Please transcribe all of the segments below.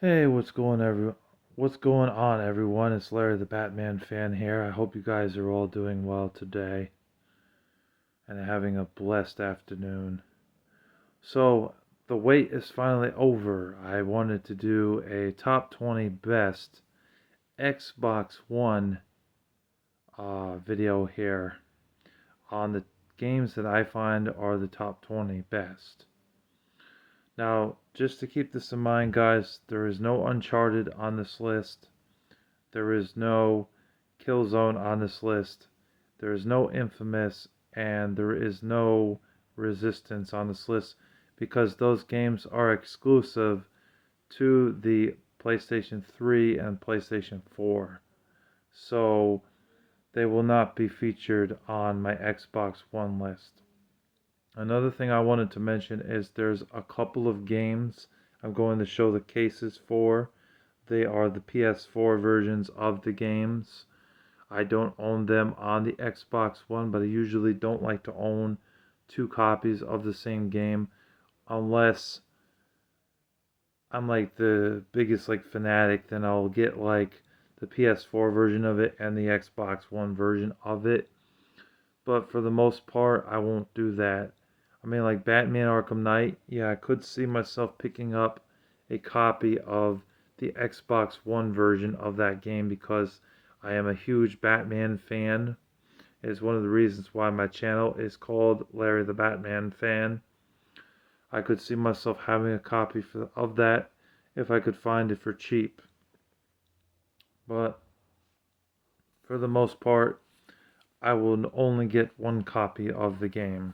Hey, what's going on everyone? It's Larry the Batman fan here. I hope you guys are all doing well today and having a blessed afternoon. So, the wait is finally over. I wanted to do a top 20 best Xbox One video here on the games that I find are the top 20 best. Now, just to keep this in mind, guys, there is no Uncharted on this list. There is no Killzone on this list. There is no Infamous, and there is no Resistance on this list because those games are exclusive to the PlayStation 3 and PlayStation 4. So they will not be featured on my Xbox One list. Another thing I wanted to mention is there's a couple of games I'm going to show the cases for. They are the PS4 versions of the games. I don't own them on the Xbox One, but I usually don't like to own two copies of the same game unless I'm like the biggest like fanatic, then I'll get like the PS4 version of it and the Xbox One version of it. But for the most part, I won't do that. I mean, like Batman Arkham Knight, yeah, I could see myself picking up a copy of the Xbox One version of that game because I am a huge Batman fan. It's one of the reasons why my channel is called Larry the Batman Fan. I could see myself having a copy of that if I could find it for cheap. But for the most part, I will only get one copy of the game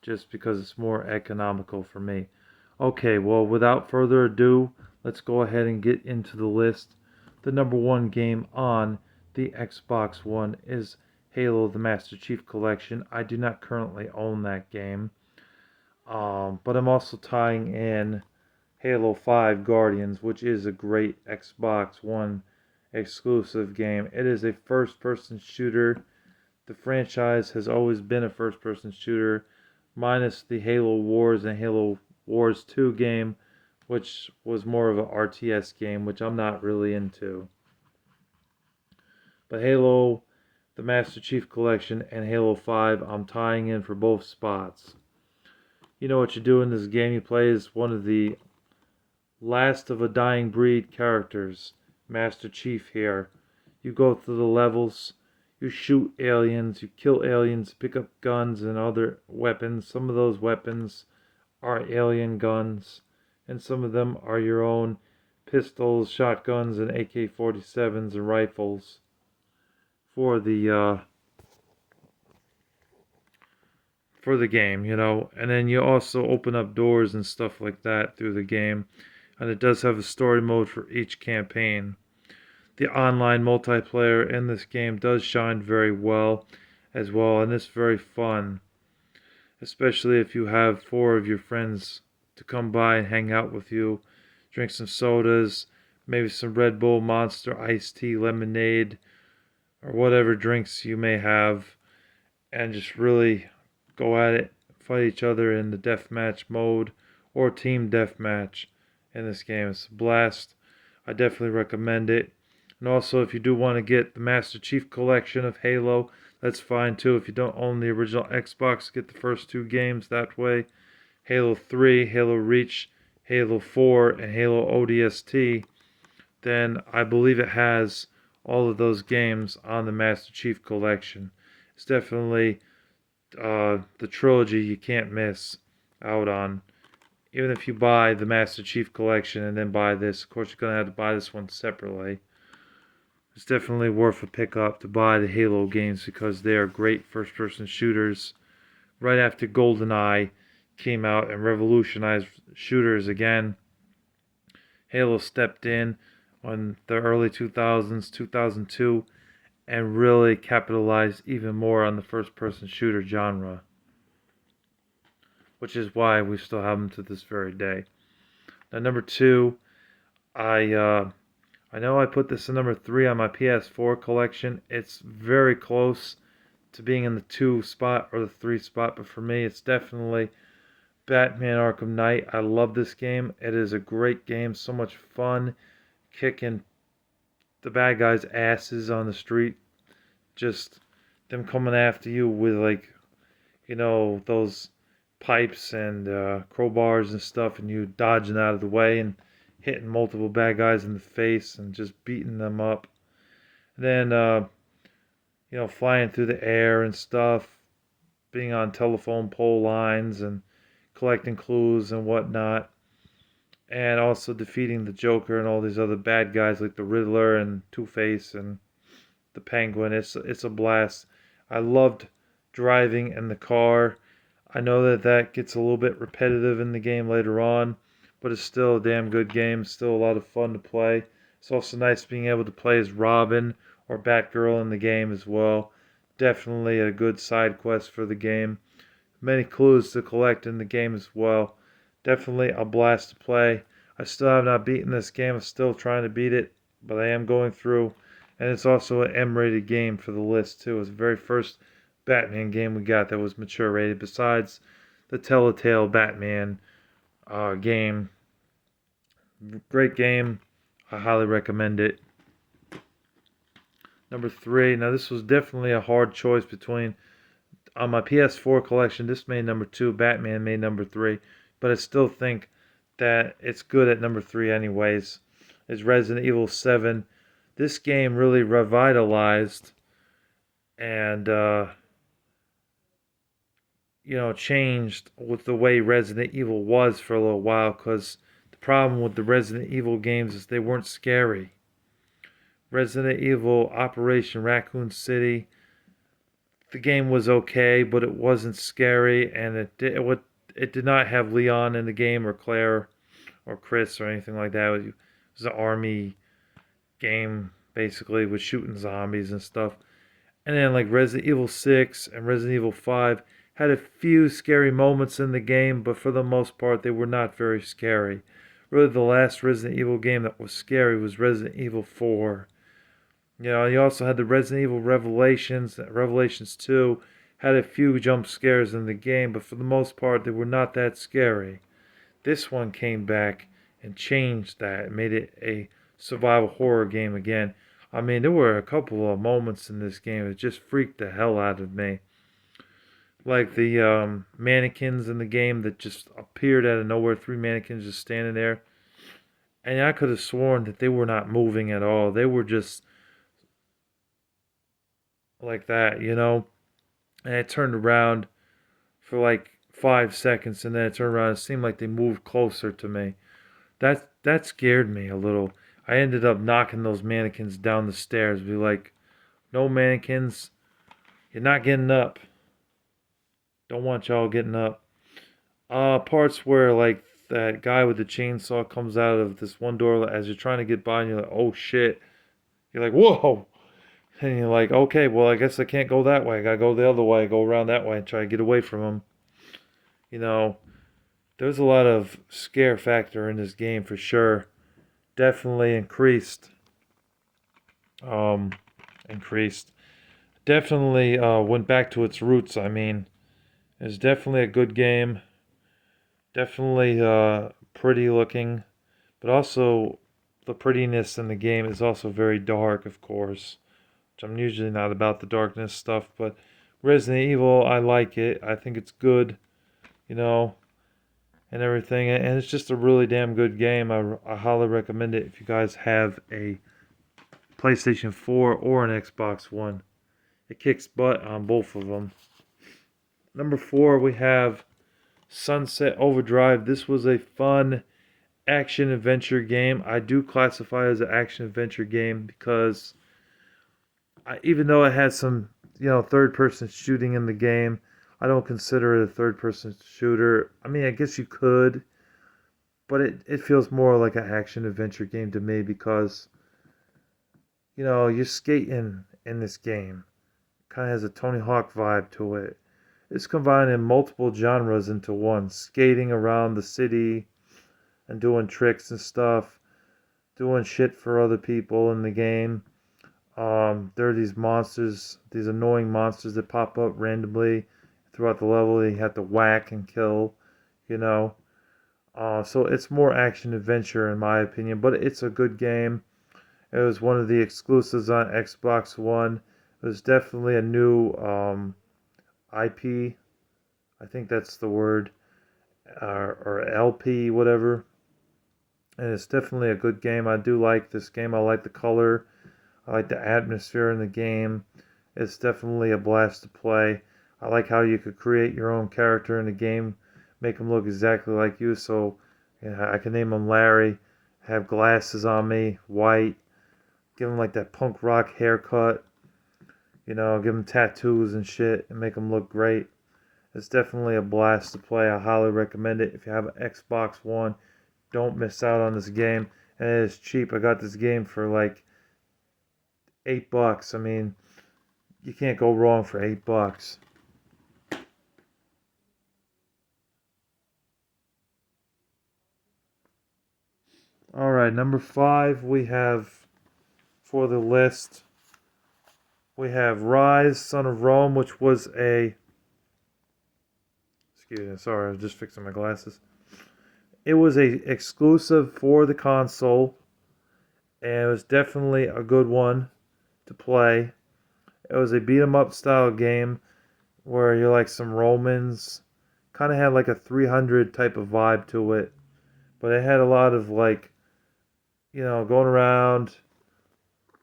just because it's more economical for me. Okay, well, without further ado, let's go ahead and get into the list. The number one game on the Xbox One is Halo the Master Chief Collection. I do not currently own that game, but I'm also tying in Halo 5 Guardians, which is a great Xbox One exclusive game. It is a first person shooter. The franchise has always been a first person shooter, minus the Halo Wars and Halo Wars 2 game, which was more of an RTS game, which I'm not really into. But Halo, the Master Chief Collection, and Halo 5, I'm tying in for both spots. You know what you do in this game. You play as one of the last of a dying breed characters, Master Chief here. You go through the levels, you shoot aliens, you kill aliens, pick up guns and other weapons. Some of those weapons are alien guns, and some of them are your own pistols, shotguns, and AK-47s and rifles for the game, you know. And then you also open up doors and stuff like that through the game, and it does have a story mode for each campaign. The online multiplayer in this game does shine very well as well, and it's very fun, especially if you have four of your friends to come by and hang out with you, drink some sodas, maybe some Red Bull, Monster, iced tea, lemonade, or whatever drinks you may have, and just really go at it, fight each other in the deathmatch mode or team deathmatch in this game. It's a blast. I definitely recommend it. And also, if you do want to get the Master Chief Collection of Halo, that's fine too. If you don't own the original Xbox, get the first two games that way. Halo 3, Halo Reach, Halo 4, and Halo ODST. Then I believe it has all of those games on the Master Chief Collection. It's definitely the trilogy you can't miss out on. Even if you buy the Master Chief Collection and then buy this, of course you're going to have to buy this one separately. It's definitely worth a pickup to buy the Halo games because they are great first-person shooters. Right after GoldenEye came out and revolutionized shooters again, Halo stepped in the early 2000s, 2002, and really capitalized even more on the first-person shooter genre, which is why we still have them to this very day. Now, number two, I know I put this in number 3 on my PS4 collection. It's very close to being in the 2 spot or the 3 spot, but for me, it's definitely Batman Arkham Knight. I love this game. It is a great game. So much fun kicking the bad guys' asses on the street. Just them coming after you with, like, those pipes and crowbars and stuff, and you dodging out of the way and hitting multiple bad guys in the face and just beating them up. And then, flying through the air and stuff, being on telephone pole lines and collecting clues and whatnot. And also defeating the Joker and all these other bad guys like the Riddler and Two-Face and the Penguin. It's a blast. I loved driving in the car. I know that gets a little bit repetitive in the game later on, but it's still a damn good game. Still a lot of fun to play. It's also nice being able to play as Robin or Batgirl in the game as well. Definitely a good side quest for the game. Many clues to collect in the game as well. Definitely a blast to play. I still have not beaten this game. I'm still trying to beat it, but I am going through. And it's also an M-rated game for the list too. It's the very first Batman game we got that was mature rated, besides the Telltale Batman game. Great game. I highly recommend it. Number 3. Now this was definitely a hard choice between, on my PS4 collection, this made number 2, Batman made number 3, but I still think that it's good at number 3 anyways. Is Resident Evil 7. This game really revitalized and changed with the way Resident Evil was for a little while, because the problem with the Resident Evil games is they weren't scary. Resident Evil Operation Raccoon City, the game was okay, but it wasn't scary, and it did not have Leon in the game, or Claire, or Chris, or anything like that. It was an army game, basically, with shooting zombies and stuff. And then, like, Resident Evil 6 and Resident Evil 5 had a few scary moments in the game, but for the most part, they were not very scary. Really, the last Resident Evil game that was scary was Resident Evil 4. You also had the Resident Evil Revelations. Revelations 2 had a few jump scares in the game, but for the most part, they were not that scary. This one came back and changed that, made it a survival horror game again. I mean, there were a couple of moments in this game that just freaked the hell out of me. Like the mannequins in the game that just appeared out of nowhere, 3 mannequins just standing there. And I could have sworn that they were not moving at all. They were just like that, And it turned around for like 5 seconds, and then it turned around. It seemed like they moved closer to me. That scared me a little. I ended up knocking those mannequins down the stairs. Be like, no mannequins, you're not getting up. Don't want y'all getting up. Parts where, like, that guy with the chainsaw comes out of this one door as you're trying to get by, and you're like, oh shit. You're like, whoa. And you're like, okay, well, I guess I can't go that way. I gotta go the other way, go around that way and try to get away from him. There's a lot of scare factor in this game for sure. Definitely increased. Increased. Definitely went back to its roots. I mean, it's definitely a good game. Definitely pretty looking, but also the prettiness in the game is also very dark, of course. Which I'm usually not about the darkness stuff, but Resident Evil, I like it. I think it's good, and everything. And it's just a really damn good game. I highly recommend it if you guys have a PlayStation 4 or an Xbox One. It kicks butt on both of them. Number 4, we have Sunset Overdrive. This was a fun action-adventure game. I do classify it as an action-adventure game because even though it has some, third-person shooting in the game, I don't consider it a third-person shooter. I mean, I guess you could, but it feels more like an action-adventure game to me because, you're skating in this game. Kind of has a Tony Hawk vibe to it. It's combining multiple genres into one. Skating around the city and doing tricks and stuff. Doing shit for other people in the game. There are these monsters, these annoying monsters that pop up randomly throughout the level that you have to whack and kill. you know. So it's more action adventure in my opinion, but it's a good game. It was one of the exclusives on Xbox One. It was definitely a new IP. I think that's the word, or LP, whatever. And it's definitely a good game. I do like this game. I like the color. I like the atmosphere in the game. It's definitely a blast to play. I like how you could create your own character in the game, make him look exactly like you. So yeah, I can name him Larry, have glasses on me, white, give him like that punk rock haircut, give him tattoos and shit and make him look great. It's definitely a blast to play. I highly recommend it. If you have an Xbox One, don't miss out on this game. And it is cheap. I got this game for like $8. I mean, you can't go wrong for $8. All right, number 5 we have for the list. We have Rise, Son of Rome, which was a. Excuse me, sorry, I was just fixing my glasses. It was a exclusive for the console, and it was definitely a good one to play. It was a beat 'em up style game where you're like some Romans. Kind of had like a 300 type of vibe to it, but it had a lot of like, going around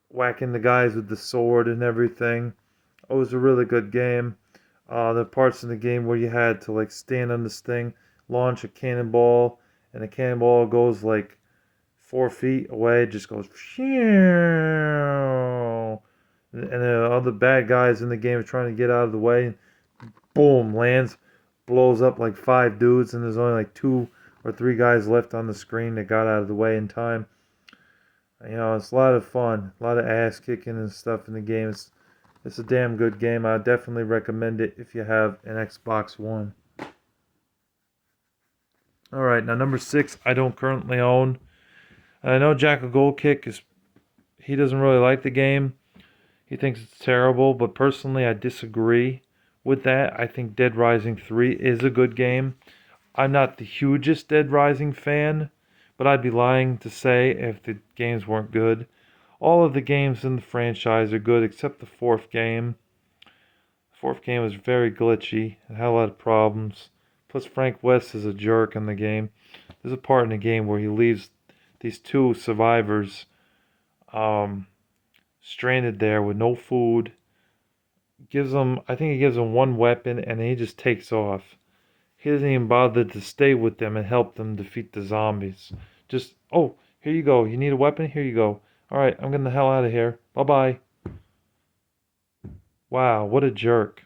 whacking the guys with the sword and everything. It was a really good game. The parts in the game where you had to like stand on this thing, launch a cannonball, and the cannonball goes like 4 feet away, it just goes, and then all the bad guys in the game are trying to get out of the way. Boom, lands, blows up like 5 dudes, and there's only like 2 or 3 guys left on the screen that got out of the way in time. It's a lot of fun, a lot of ass kicking and stuff in the game. It's a damn good game. I definitely recommend it if you have an Xbox One. All right, now number 6, I don't currently own. And I know Jack of Gold Kick he doesn't really like the game. He thinks it's terrible, but personally, I disagree with that. I think Dead Rising 3 is a good game. I'm not the hugest Dead Rising fan, but I'd be lying to say if the games weren't good. All of the games in the franchise are good except the fourth game. The fourth game was very glitchy and had a lot of problems. Plus, Frank West is a jerk in the game. There's a part in the game where he leaves these 2 survivors um, stranded there with no food. I think he gives them 1 weapon, and then he just takes off. He doesn't even bother to stay with them and help them defeat the zombies. Just, oh, here you go. You need a weapon? Here you go. All right, I'm getting the hell out of here. Bye-bye. Wow, what a jerk.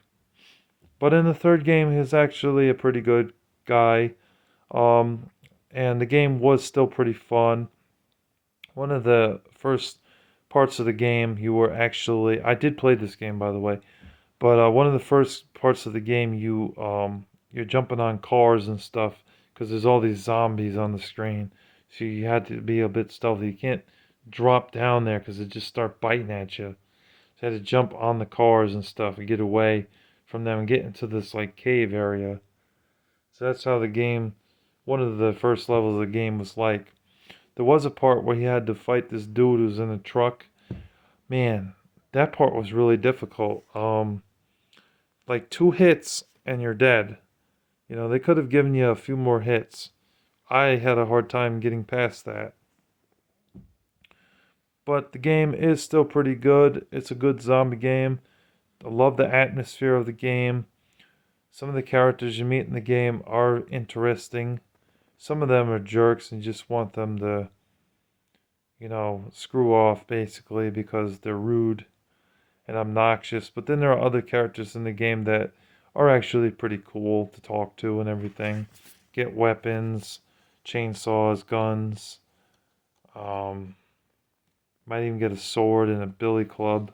But in the third game, he's actually a pretty good guy. Um, and the game was still pretty fun. One of the first parts of the game, I did play this game, by the way. But one of the first parts of the game, you're jumping on cars and stuff because there's all these zombies on the screen. So you had to be a bit stealthy. You can't drop down there because they just start biting at you. So you had to jump on the cars and stuff and get away from them and get into this like cave area. So that's how the game, one of the first levels of the game was like. There was a part where he had to fight this dude who's in a truck. Man, that part was really difficult. Like 2 hits and you're dead. They could have given you a few more hits. I had a hard time getting past that. But the game is still pretty good. It's a good zombie game. I love the atmosphere of the game. Some of the characters you meet in the game are interesting. Some of them are jerks and you just want them to, screw off basically because they're rude and obnoxious. But then there are other characters in the game that are actually pretty cool to talk to and everything. Get weapons, chainsaws, guns. Um, Might even get a sword and a billy club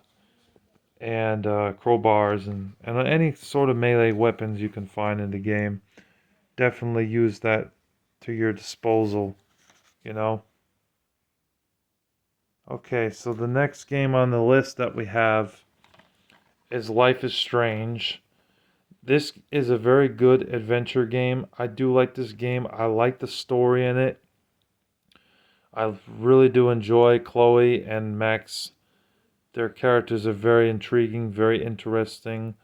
and crowbars and any sort of melee weapons you can find in the game. Definitely use that to your disposal, you know. Okay, so the next game on the list that we have is Life is Strange. This is a very good adventure game. I do like this game. I like the story in it. I really do enjoy Chloe and Max. Their characters are very intriguing, very interesting.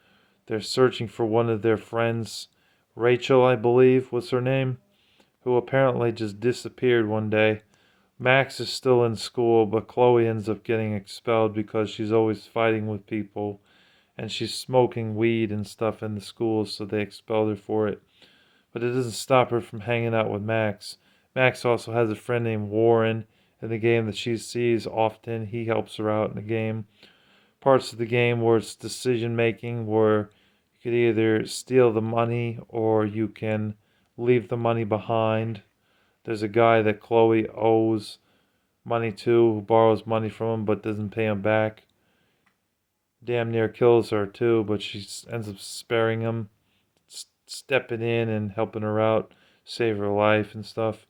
They're searching for one of their friends, Rachel, I believe was her name, who apparently just disappeared one day. Max is still in school, but Chloe ends up getting expelled because she's always fighting with people and she's smoking weed and stuff in the school, so they expelled her for it. But it doesn't stop her from hanging out with Max. Max also has a friend named Warren in the game that she sees often. He helps her out in the game. Parts of the game where it's decision making, where you could either steal the money or you can leave the money behind. There's a guy that Chloe owes money to who borrows money from him but doesn't pay him back. Damn near kills her too, but she ends up sparing him, stepping in and helping her out, save her life and stuff.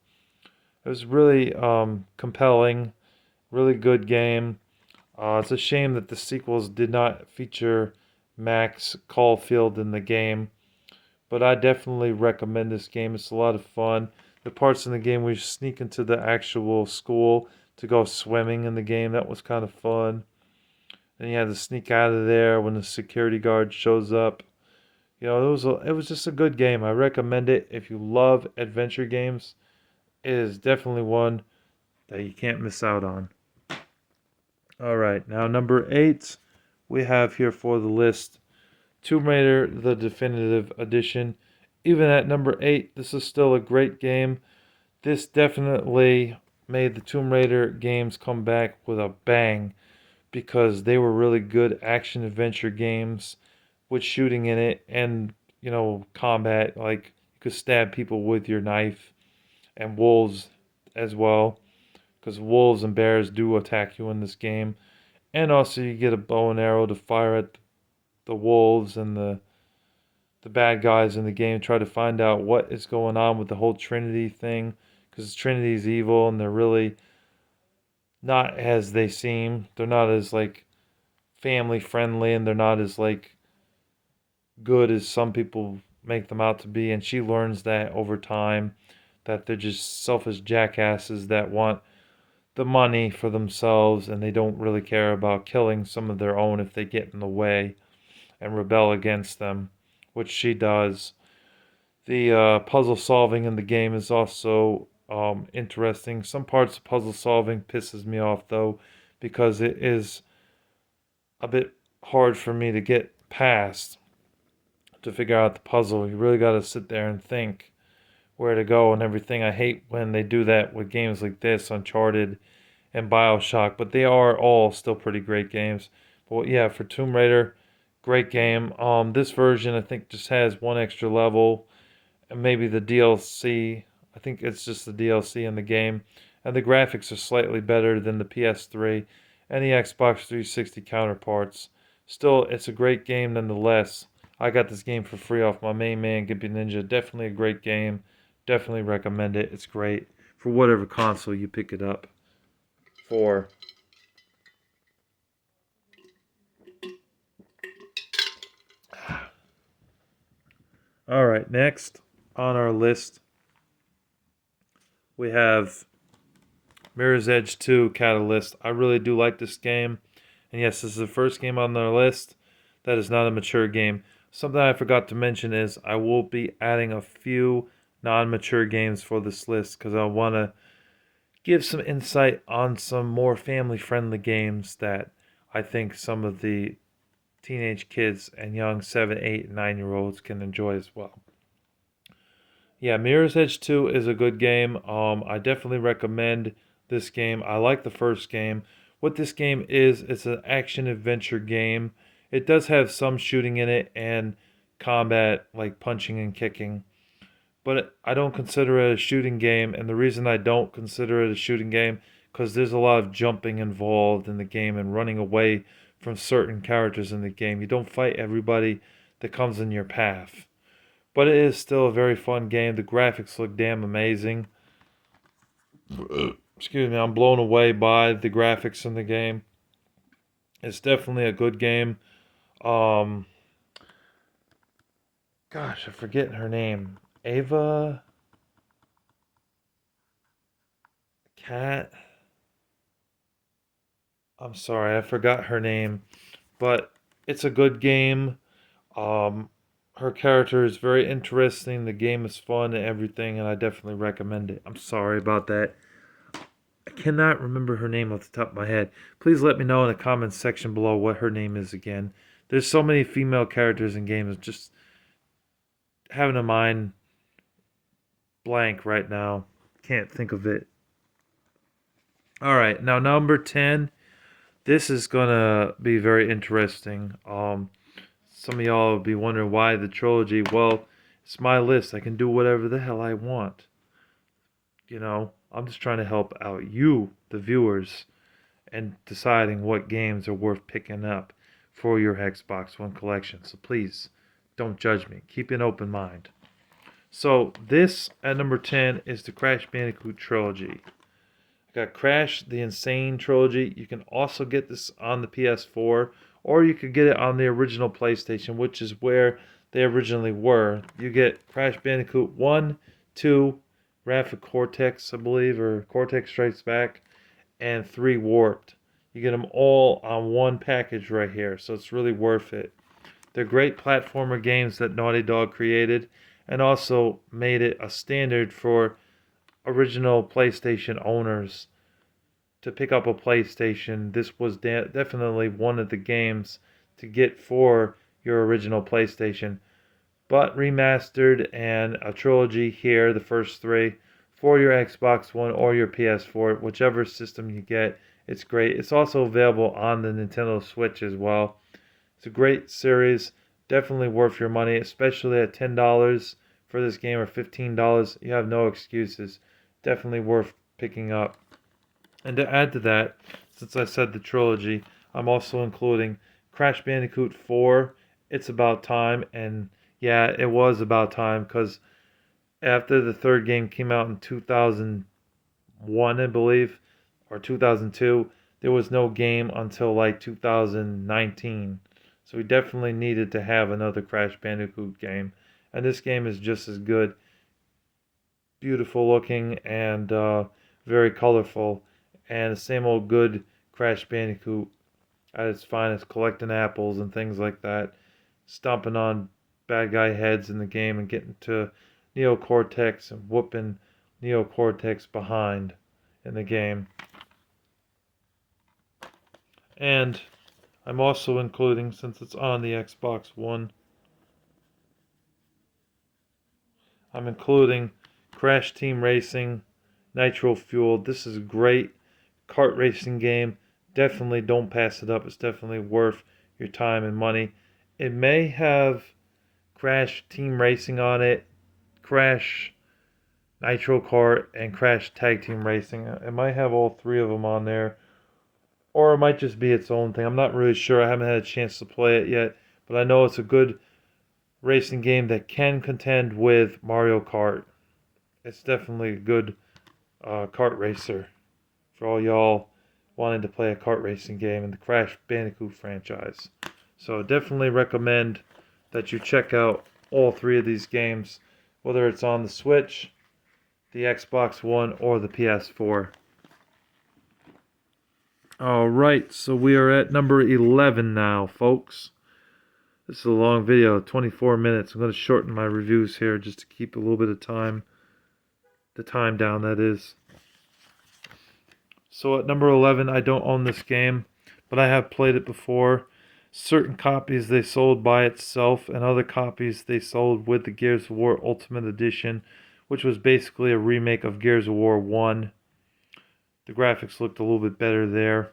It was really compelling, really good game. It's a shame that the sequels did not feature Max Caulfield in the game, but I definitely recommend this game. It's a lot of fun. The parts in the game where you sneak into the actual school to go swimming in the game, that was kind of fun. And you had to sneak out of there when the security guard shows up. You know, it was just a good game. I recommend it if you love adventure games. It is definitely one that you can't miss out on. All right, now number 8 we have here for the list, Tomb Raider: The Definitive Edition. Even at number 8, this is still a great game. This definitely made the Tomb Raider games come back with a bang because they were really good action adventure games with shooting in it and, combat. Like you could stab people with your knife and wolves as well, because wolves and bears do attack you in this game. And also you get a bow and arrow to fire at the wolves and the bad guys in the game. Try to find out what is going on with the whole Trinity thing, because Trinity's evil and they're really not as they seem. They're not as like family friendly and they're not as like good as some people make them out to be. And she learns that over time, that they're just selfish jackasses that want the money for themselves and they don't really care about killing some of their own if they get in the way and rebel against them, which she does. The puzzle solving in the game is also interesting. Some parts of puzzle solving pisses me off though, because it is a bit hard for me to get past to figure out the puzzle. You really got to sit there and think where to go and everything. I hate when they do that with games like this, Uncharted and BioShock, but they are all still pretty great games. But yeah, for Tomb Raider, great game. This version I think just has one extra level and maybe the DLC. I think it's just the DLC in the game. And the graphics are slightly better than the PS3 and the Xbox 360 counterparts. Still, it's a great game nonetheless. I got this game for free off my main man, Gimpy Ninja. Definitely a great game. Definitely recommend it. It's great for whatever console you pick it up for. All right, next on our list, we have Mirror's Edge 2 Catalyst. I really do like this game. And yes, this is the first game on our list that is not a mature game. Something I forgot to mention is I will be adding a few non-mature games for this list because I want to give some insight on some more family-friendly games that I think some of the teenage kids and young 7, 8, and 9-year-olds can enjoy as well. Yeah, Mirror's Edge 2 is a good game. I definitely recommend this game. I like the first game. What this game is, it's an action adventure game. It does have some shooting in it and combat, like punching and kicking. But I don't consider it a shooting game, and the reason I don't consider it a shooting game, because there's a lot of jumping involved in the game and running away from certain characters in the game. You don't fight everybody that comes in your path. But it is still a very fun game. The graphics look damn amazing. Excuse me, I'm blown away by the graphics in the game. It's definitely a good game. Um, Gosh, I forget her name. Ava Cat. I'm sorry, I forgot her name, but it's a good game. Um, Her character is very interesting. The game is fun and everything, and I definitely recommend it. I'm sorry about that. I cannot remember her name off the top of my head. Please let me know in the comments section below what her name is again. There's so many female characters in games. Just having a mind blank right now. Can't think of it. All right, now number 10. This is gonna be very interesting. Some of y'all will be wondering why the trilogy. Well, it's my list. I can do whatever the hell I want. I'm just trying to help out you, the viewers, and deciding what games are worth picking up for your Xbox One collection. So please, don't judge me. Keep an open mind. So this at number 10 is the Crash Bandicoot trilogy. I got Crash the Insane trilogy. You can also get this on the PS4, or you could get it on the original PlayStation, which is where they originally were. You get Crash Bandicoot 1, 2, Wrath of Cortex, I believe, or Cortex Strikes Back, and 3 Warped. You get them all on one package right here, so it's really worth it. They're great platformer games that Naughty Dog created and also made it a standard for original PlayStation owners to pick up a PlayStation. This was definitely one of the games to get for your original PlayStation, but remastered and a trilogy here, the first 3, for your Xbox One or your PS4, whichever system you get. It's great. It's also available on the Nintendo Switch as well. It's a great series, definitely worth your money, especially at $10 for this game or $15. You have no excuses. Definitely worth picking up. And to add to that, since I said the trilogy, I'm also including Crash Bandicoot 4. It's about time, and yeah, it was about time because after the third game came out in 2001, I believe, or 2002, there was no game until like 2019. So we definitely needed to have another Crash Bandicoot game. And this game is just as good. Beautiful looking and very colorful. And the same old good Crash Bandicoot at its finest, collecting apples and things like that. Stomping on bad guy heads in the game and getting to Neocortex and whooping Neocortex behind in the game. And I'm also including, since it's on the Xbox One, I'm including Crash Team Racing Nitro Fuel. This is a great kart racing game. Definitely don't pass it up. It's definitely worth your time and money. It may have Crash Team Racing on it, Crash Nitro Kart, and Crash Tag Team Racing. It might have all 3 of them on there. Or it might just be its own thing. I'm not really sure. I haven't had a chance to play it yet. But I know it's a good racing game that can contend with Mario Kart. It's definitely a good kart racer for all y'all wanting to play a kart racing game in the Crash Bandicoot franchise. So definitely recommend that you check out all 3 of these games, whether it's on the Switch, the Xbox One, or the PS4. Alright, so we are at number 11 now, folks. This is a long video, 24 minutes. I'm going to shorten my reviews here just to keep a little bit of time. The time down, that is. So at number 11, I don't own this game, but I have played it before. Certain copies they sold by itself, and other copies they sold with the Gears of War Ultimate Edition, which was basically a remake of Gears of War 1. The graphics looked a little bit better there.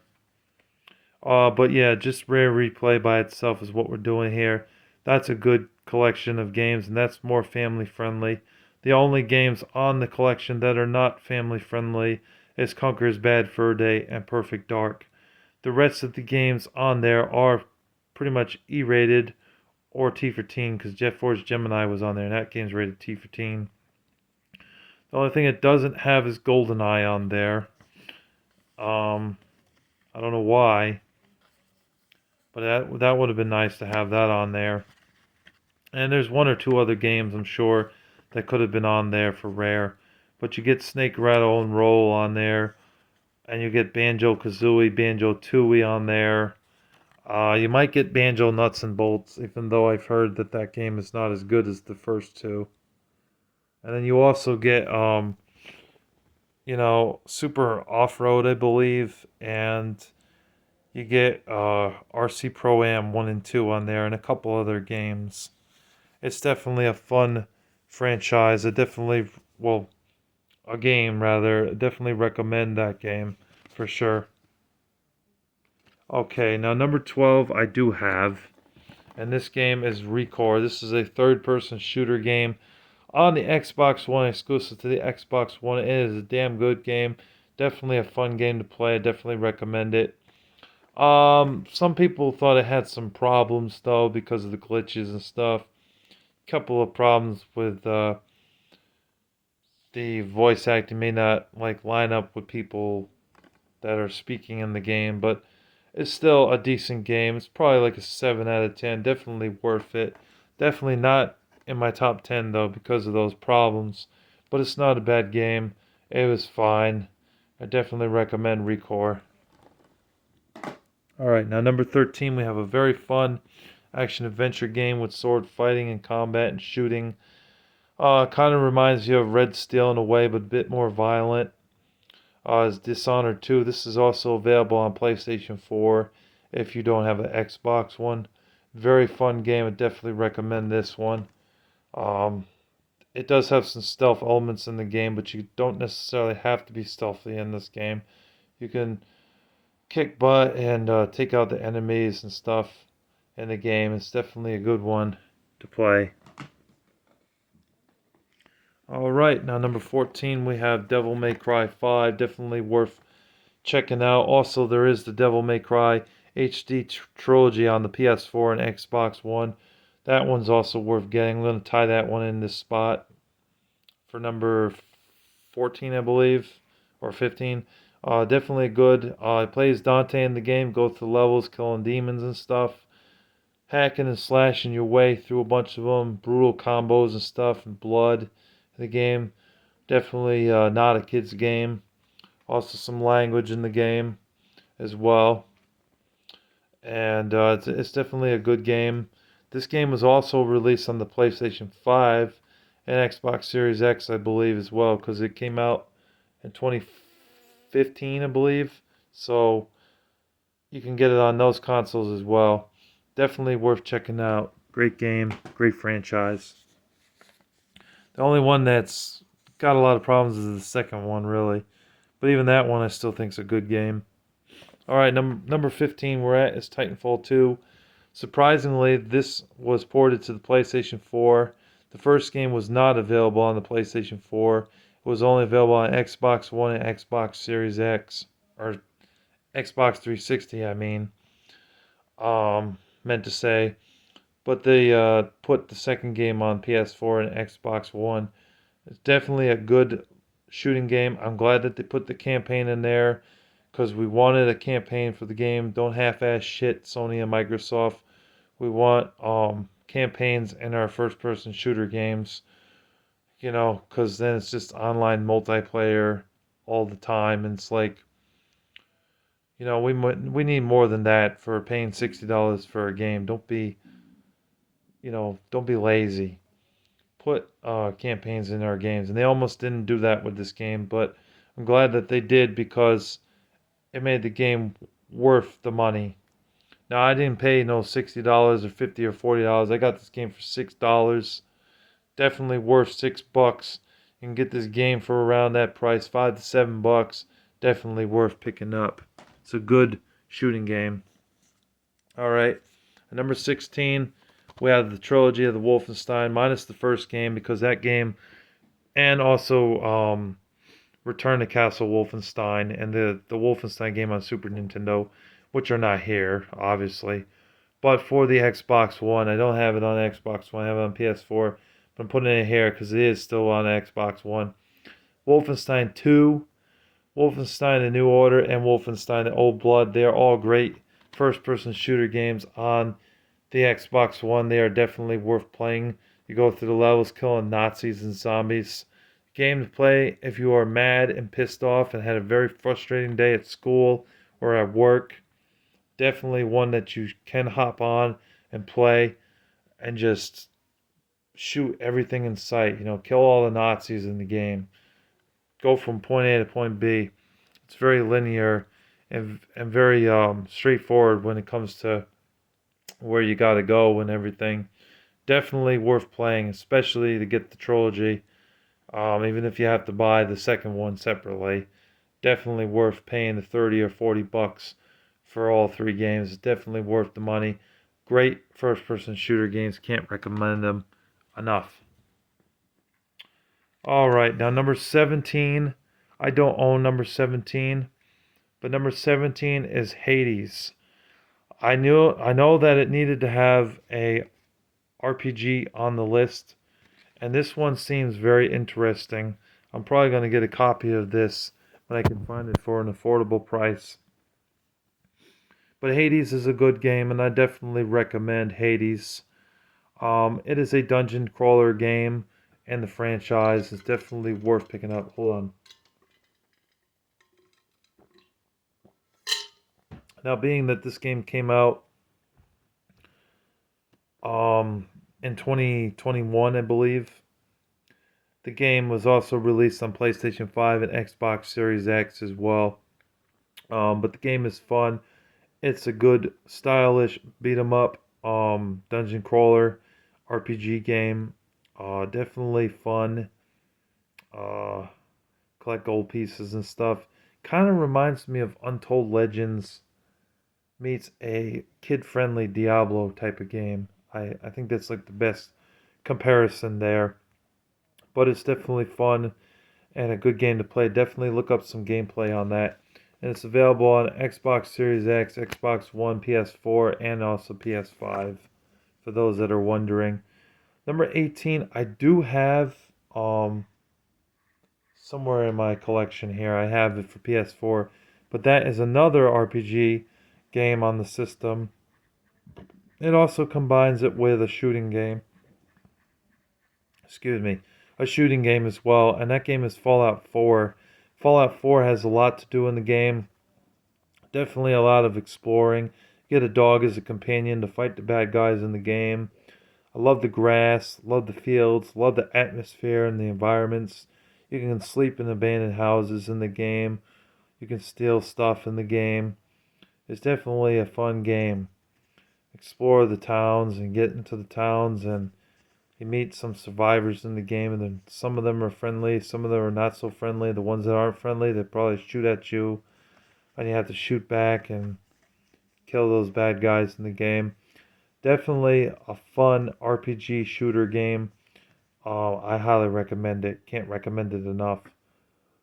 But yeah, just Rare Replay by itself is what we're doing here. That's a good collection of games, and that's more family friendly. The only games on the collection that are not family friendly is Conker's Bad Fur Day and Perfect Dark. The rest of the games on there are pretty much E-rated or T for teen, because Jet Force Gemini was on there, and that game's rated T for teen. The only thing it doesn't have is GoldenEye on there. I don't know why, but that would have been nice to have that on there. And there's one or two other games, I'm sure, that could have been on there for Rare. But you get Snake Rattle and Roll on there, and you get Banjo Kazooie, Banjo Tooie on there. You might get Banjo Nuts and Bolts, even though I've heard that that game is not as good as the first two. And then you also get, Super Off Road, I believe, and you get RC Pro Am 1 and 2 on there, and a couple other games. It's definitely a fun franchise. A game rather. I definitely recommend that game for sure. Okay, now number 12 I do have, and this game is Reco. This is a third-person shooter game on the Xbox One, exclusive to the Xbox One. It is a damn good game. Definitely a fun game to play. I definitely recommend it. Some people thought it had some problems though because of the glitches and stuff. Couple of problems with the voice acting may not like line up with people that are speaking in the game, but it's still a decent game. It's probably like a 7 out of 10. Definitely worth it. Definitely not in my top 10 though because of those problems, but it's not a bad game. It was fine. I definitely recommend Recore. Alright, now number 13, we have a very fun action-adventure game with sword fighting and combat and shooting. Kind of reminds you of Red Steel in a way, but a bit more violent. Is Dishonored 2. This is also available on PlayStation 4 if you don't have an Xbox One. Very fun game. I definitely recommend this one. Um, it does have some stealth elements in the game, but you don't necessarily have to be stealthy in this game. You can kick butt and take out the enemies and stuff in the game. It's definitely a good one to play. Alright, now number 14 we have Devil May Cry 5. Definitely worth checking out. Also, there is the Devil May Cry HD Trilogy on the PS4 and Xbox One. That one's also worth getting. I'm going to tie that one in this spot for number 14, I believe, or 15. Definitely good. It plays Dante in the game, go through levels, killing demons and stuff, hacking and slashing your way through a bunch of them, brutal combos and stuff, and blood in the game. Definitely not a kid's game. Also, some language in the game as well. And it's definitely a good game. This game was also released on the PlayStation 5 and Xbox Series X, I believe, as well, because it came out in 2015, I believe. So you can get it on those consoles as well. Definitely worth checking out. Great game, great franchise. The only one that's got a lot of problems is the second one, really. But even that one I still think is a good game. Alright, number 15 we're at is Titanfall 2. Surprisingly, this was ported to the PlayStation 4. The first game was not available on the PlayStation 4. It was only available on Xbox One and Xbox Series X. Or Xbox 360, I mean. Meant to say. But they put the second game on PS4 and Xbox One. It's definitely a good shooting game. I'm glad that they put the campaign in there because we wanted a campaign for the game. Don't half-ass shit, Sony and Microsoft. We want campaigns in our first-person shooter games, because then it's just online multiplayer all the time, and it's like, we need more than that for paying $60 for a game. Don't be lazy. Put campaigns in our games, and they almost didn't do that with this game, but I'm glad that they did because it made the game worth the money. Now I didn't pay no $60 or $50 or $40. I got this game for $6. Definitely worth $6. You can get this game for around that price, $5 to $7. Definitely worth picking up. It's a good shooting game. All right, at number 16, we have the trilogy of the Wolfenstein minus the first game because that game, and also Return to Castle Wolfenstein and the Wolfenstein game on Super Nintendo, which are not here, obviously. But for the Xbox One, I don't have it on Xbox One, I have it on PS4, but I'm putting it here because it is still on Xbox One. Wolfenstein 2, Wolfenstein The New Order, and Wolfenstein The Old Blood, they are all great first-person shooter games on the Xbox One. They are definitely worth playing. You go through the levels killing Nazis and zombies. Game to play if you are mad and pissed off and had a very frustrating day at school or at work. Definitely one that you can hop on and play and just shoot everything in sight. You know, kill all the Nazis in the game. Go from point A to point B. It's very linear and very straightforward when it comes to where you got to go and everything. Definitely worth playing, especially to get the trilogy. Even if you have to buy the second one separately, definitely worth paying the 30 or 40 bucks for all three games. It's definitely worth the money. Great first-person shooter games. Can't recommend them enough. All right, now number 17. I don't own number 17, but number 17 is Hades. I know that it needed to have a RPG on the list, and this one seems very interesting. I'm probably going to get a copy of this when I can find it for an affordable price. But Hades is a good game, and I definitely recommend Hades. It is a dungeon crawler game, and the franchise is definitely worth picking up. Hold on. Now, being that this game came out in 2021, I believe, the game was also released on PlayStation 5 and Xbox Series X as well. But the game is fun. It's a good, stylish beat 'em up dungeon crawler RPG game. Definitely fun. Uh, collect gold pieces and stuff. Kind of reminds me of Untold Legends meets a kid-friendly Diablo type of game. I think that's like the best comparison there. But it's definitely fun and a good game to play. Definitely look up some gameplay on that. And it's available on Xbox Series X, Xbox One, PS4, and also PS5, for those that are wondering. Number 18, I do have somewhere in my collection here. I have it for PS4, but that is another RPG game on the system. It also combines it with a shooting game. Excuse me. A shooting game as well, and that game is Fallout 4. Fallout 4 has a lot to do in the game. Definitely a lot of exploring. Get a dog as a companion to fight the bad guys in the game. I love the grass, love the fields, love the atmosphere and the environments. You can sleep in abandoned houses in the game. You can steal stuff in the game. It's definitely a fun game. Explore the towns and get into the towns, and you meet some survivors in the game, and then some of them are friendly, some of them are not so friendly. The ones that aren't friendly, they probably shoot at you, and you have to shoot back and kill those bad guys in the game. Definitely a fun RPG shooter game. I highly recommend it. Can't recommend it enough.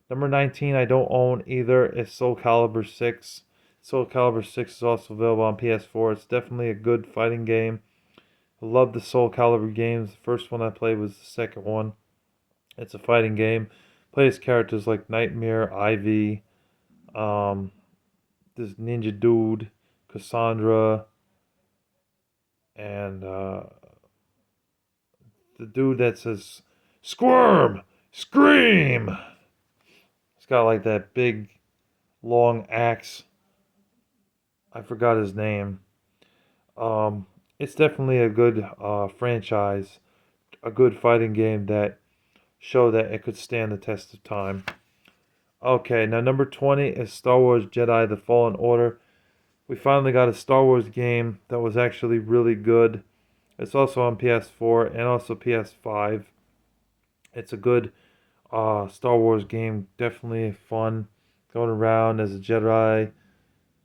Number 19, I don't own either, is Soul Calibur 6. Soul Calibur 6 is also available on PS4. It's definitely a good fighting game. I love the Soul Calibur games. The first one I played was the second one. It's a fighting game. Plays characters like Nightmare, Ivy, this ninja dude, Cassandra, and the dude that says, "Squirm! Scream!" He's got like that big, long axe. I forgot his name. It's definitely a good franchise, a good fighting game that show that it could stand the test of time. Okay, now number 20 is Star Wars Jedi The Fallen Order. We finally got a Star Wars game that was actually really good. It's also on PS4 and also PS5. It's a good Star Wars game, definitely fun. Going around as a Jedi,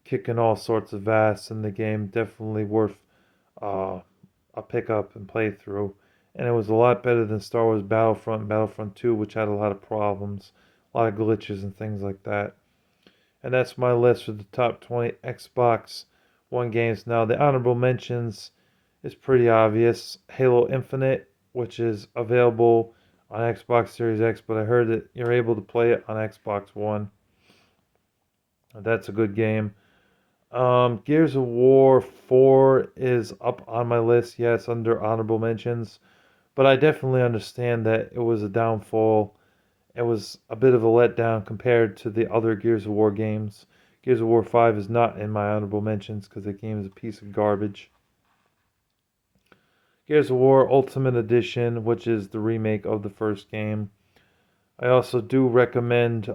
kicking all sorts of ass in the game, definitely worth uh, a pickup and playthrough. And it was a lot better than Star Wars Battlefront and Battlefront 2, which had a lot of problems, a lot of glitches and things like that. And that's my list for the top 20 Xbox One games. Now, the honorable mentions is pretty obvious. Halo Infinite, which is available on Xbox Series X, but I heard that you're able to play it on Xbox One. That's a good game. Gears of War 4 is up on my list, yes, under honorable mentions, but I definitely understand that it was a downfall. It was a bit of a letdown compared to the other Gears of War games. Gears of War 5 is not in my honorable mentions because the game is a piece of garbage. Gears of War Ultimate Edition, which is the remake of the first game. I also do recommend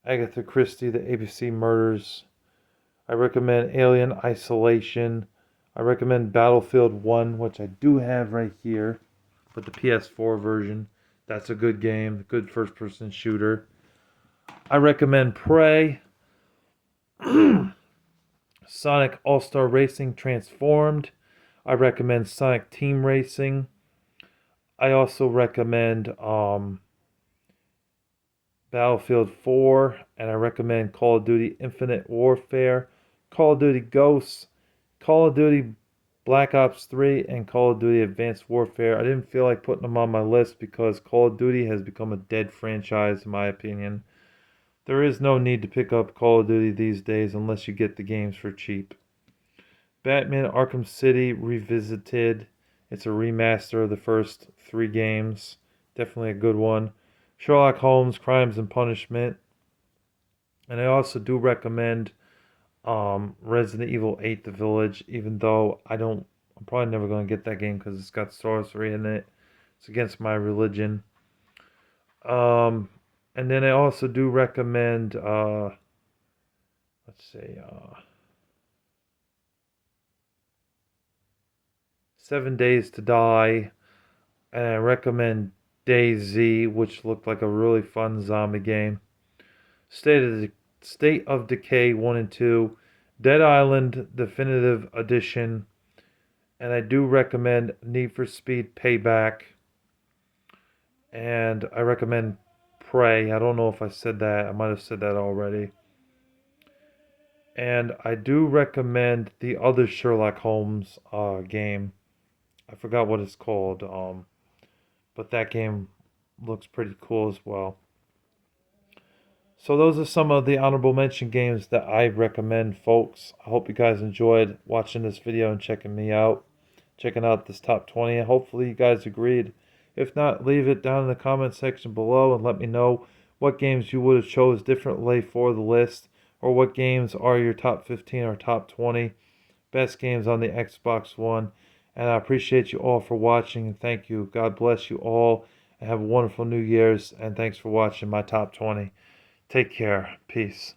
Agatha Christie, The ABC Murders. I recommend Alien Isolation. I recommend Battlefield 1, which I do have right here, but the PS4 version. That's a good game, good first person shooter. I recommend Prey, Sonic All-Star Racing Transformed. I recommend Sonic Team Racing. I also recommend Battlefield 4, and I recommend Call of Duty Infinite Warfare, Call of Duty Ghosts, Call of Duty Black Ops 3, and Call of Duty Advanced Warfare. I didn't feel like putting them on my list because Call of Duty has become a dead franchise, in my opinion. There is no need to pick up Call of Duty these days unless you get the games for cheap. Batman Arkham City Revisited. It's a remaster of the first 3 games. Definitely a good one. Sherlock Holmes Crimes and Punishment. And I also do recommend Resident Evil 8 The Village, even though I'm probably never going to get that game because it's got sorcery in it. It's against my religion. Um, and then I also do recommend, let's see, 7 Days to Die. And I recommend DayZ, which looked like a really fun zombie game. State of Decay 1 and 2. Dead Island Definitive Edition. And I do recommend Need for Speed Payback. And I recommend Prey. I don't know if I said that. I might have said that already. And I do recommend the other Sherlock Holmes game. I forgot what it's called. But that game looks pretty cool as well. So those are some of the honorable mention games that I recommend, folks. I hope you guys enjoyed watching this video and checking me out. Checking out this top 20. And hopefully you guys agreed. If not, leave it down in the comment section below and let me know what games you would have chose differently for the list, or what games are your top 15 or top 20 best games on the Xbox One. And I appreciate you all for watching, and thank you. God bless you all, and have a wonderful New Year's, and thanks for watching my top 20. Take care. Peace.